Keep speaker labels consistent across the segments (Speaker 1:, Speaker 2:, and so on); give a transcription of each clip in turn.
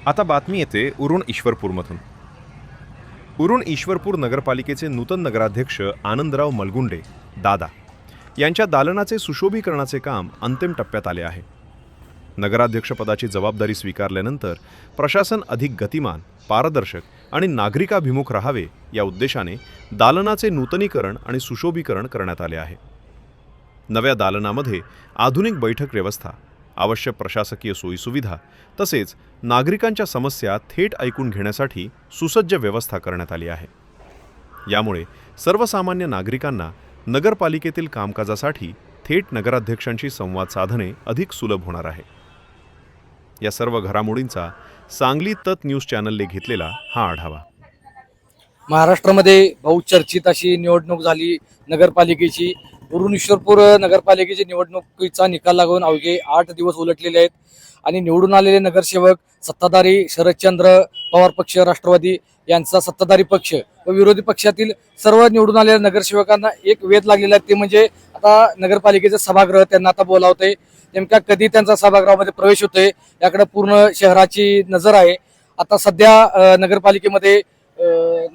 Speaker 1: आता बातमी येते उरुण ईश्वरपूरमधून. उरुण ईश्वरपूर नगरपालिकेचे नूतन नगराध्यक्ष आनंदराव मलगुंडे दादा यांच्या दालनाचे सुशोभीकरणाचे काम अंतिम टप्प्यात आले आहे. नगराध्यक्षपदाची जबाबदारी स्वीकारल्यानंतर प्रशासन अधिक गतिमान, पारदर्शक आणि नागरिकाभिमुख राहावे या उद्देशाने दालनाचे नूतनीकरण आणि सुशोभीकरण करण्यात आले आहे. नव्या दालनामध्ये आधुनिक बैठक व्यवस्था, आवश्यक प्रशासकीय सोयीसुविधा तसेच नागरिकांच्या समस्या थेट ऐकून घेण्यासाठी सुसज्ज व्यवस्था करण्यात आली आहे. यामुळे सर्वसामान्य नागरिकांना नगरपालिकेतील कामकाजासाठी थेट नगराध्यक्षांशी संवाद साधणे अधिक सुलभ होणार आहे. या सर्व घडामोडींचा सांगली तत न्यूज चॅनलने घेतलेला हा आढावा.
Speaker 2: महाराष्ट्रामध्ये बहुचर्चित अशी निवडणूक झाली नगरपालिकेची. उरुण ईश्वरपूर नगरपालिकेची निवडणुकीचा निकाल लागून अवघे 8 दिवस उलटलेले आहेत आणि निवडून आलेले नगरसेवक सत्ताधारी शरदचंद्र पवार पक्ष, राष्ट्रवादी यांचा सत्ताधारी पक्ष व विरोधी पक्षातील सर्व निवडून आलेल्या नगरसेवकांना एक वेध लागलेला आहे, ते म्हणजे आता नगरपालिकेचं सभागृह त्यांना आता बोलावतंय. नेमका कधी त्यांचा सभागृहामध्ये प्रवेश होतोय याकडे पूर्ण शहराची नजर आहे. आता सध्या नगरपालिकेमध्ये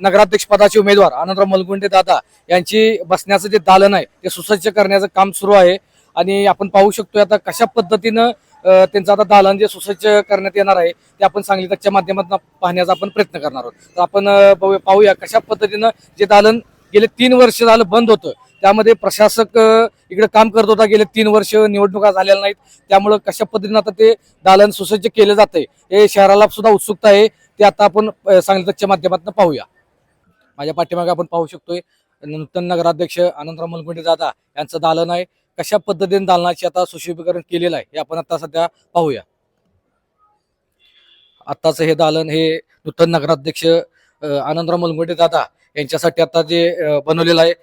Speaker 2: नगराध्यक्ष पदाचे उमेदवार आनंदराव मलगुंडे दादा यांची बसण्याचं जे दालन आहे ते सुसज्ज करण्याचं काम सुरू आहे आणि आपण पाहू शकतोय आता कशा पद्धतीनं त्यांचं आता दालन जे सुसज्ज करण्यात येणार आहे ते आपण सांगली तकच्या माध्यमातून पाहण्याचा आपण प्रयत्न करणार आहोत. तर आपण पाहूया कशा पद्धतीनं जे दालन गेले 3 वर्ष झालं बंद होतं, त्यामध्ये प्रशासक इकडे काम करत होता. गेले 3 वर्ष निवडणुका झालेल्या नाहीत, त्यामुळे कशा पद्धतीनं आता ते दालन सुसज्ज केलं जातंय हे शहराला सुद्धा उत्सुकता आहे. ते आता आपण सांगली तकच्या माध्यमातून पाहूया. माझ्या पाठीमागे आपण पाहू शकतोय नूतन नगराध्यक्ष आनंदराव मलगुंडे दादा यांचं दालन आहे. कशा पद्धतीने दालनाचे आता सुशोभीकरण केलेलं आहे हे आपण आता सध्या पाहूया. आताच हे दालन हे नूतन नगराध्यक्ष आनंदराव मलगुंडे दादा यांच्यासाठी आता जे बनवलेलं आहे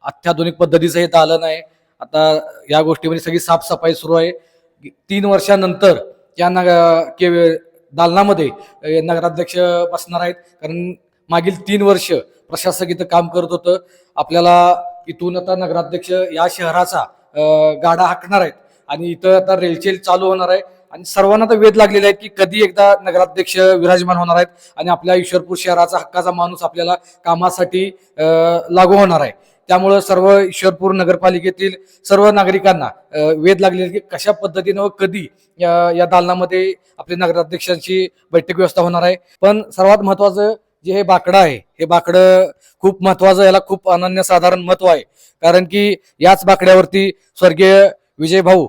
Speaker 2: अत्याधुनिक पद्धतीचं हे दालन आहे. आता या गोष्टीमध्ये सगळी साफसफाई सुरू आहे. 3 वर्षानंतर या दालनामध्ये नगराध्यक्ष बसणार आहेत, कारण मागील 3 वर्ष प्रशासक इथं काम करत होतं. आपल्याला इथून आता नगराध्यक्ष या शहराचा गाडा हाकणार आहेत आणि इथं आता रेलचेल चालू होणार आहे आणि सर्वांना तर वेध लागलेले आहेत की कधी एकदा नगराध्यक्ष विराजमान होणार आहेत आणि आपल्या ईश्वरपूर शहराचा हक्काचा माणूस आपल्याला कामासाठी लागू होणार आहे. त्यामुळं सर्व ईश्वरपूर नगरपालिकेतील सर्व नागरिकांना वेध लागलेले की कशा पद्धतीनं व कधी या दालनामध्ये आपल्या नगराध्यक्षांची बैठक व्यवस्था होणार आहे. पण सर्वात महत्वाचं जे हे बाकडं आहे, हे बाकडं खूप महत्वाचं, याला खूप अनन्यसाधारण महत्व आहे. कारण की याच बाकड्यावरती स्वर्गीय विजय भाऊ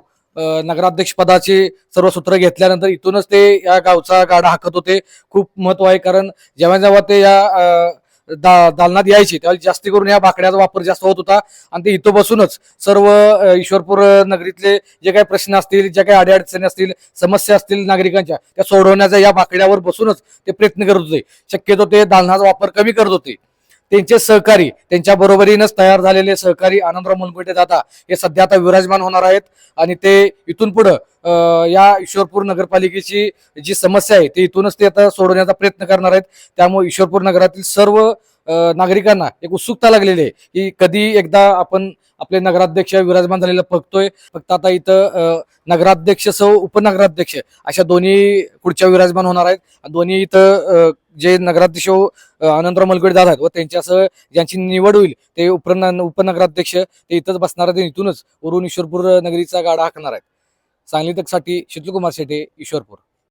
Speaker 2: नगराध्यक्ष पदाचे सर्व सूत्र घेतल्यानंतर इथूनच ते या गावचा गाडा हाकत होते. खूप महत्व आहे, कारण जेव्हा जेव्हा ते या दालनात यायचे तेव्हा जास्ती करून या बाकड्याचा वापर जास्त होत होता आणि ते इथं बसूनच सर्व ईश्वरपूर नगरीतले जे काही प्रश्न असतील, ज्या काही अडीअडचणी असतील, समस्या असतील नागरिकांच्या, त्या सोडवण्याचा या बाकड्यावर बसूनच ते प्रयत्न करत होते. शक्यतो ते दालनाचा वापर कमी करत होते. त्यांचे सहकारी, त्यांच्या बरोबरीनंच तयार झालेले सहकारी आनंदराव मलगुंडे दादा हे सध्या आता विराजमान होणार आहेत आणि ते इथून पुढं या ईश्वरपूर नगरपालिकेची जी समस्या आहे ते इथूनच ते आता सोडवण्याचा प्रयत्न करणार आहेत. त्यामुळे ईश्वरपूर नगरातील सर्व नागरिकांना एक उत्सुकता लागलेली आहे की कधी एकदा आपण आपले नगराध्यक्ष विराजमान झालेलं बघतोय. फक्त आता इथं नगराध्यक्ष सह उपनगराध्यक्ष अशा दोन्ही पुढच्या विराजमान होणार आहेत. दोन्ही इथं जे नगराध्यक्ष आनंदराव मलगुंडे दादा आहेत व त्यांच्यासह ज्यांची निवड होईल ते उपनगराध्यक्ष ते इथंच बसणार आहेत. इथूनच उरुण ईश्वरपूर नगरीचा गाडा हाकणार आहेत. सांगली तकसाठी शीतलकुमार शेटे, ईश्वरपूर.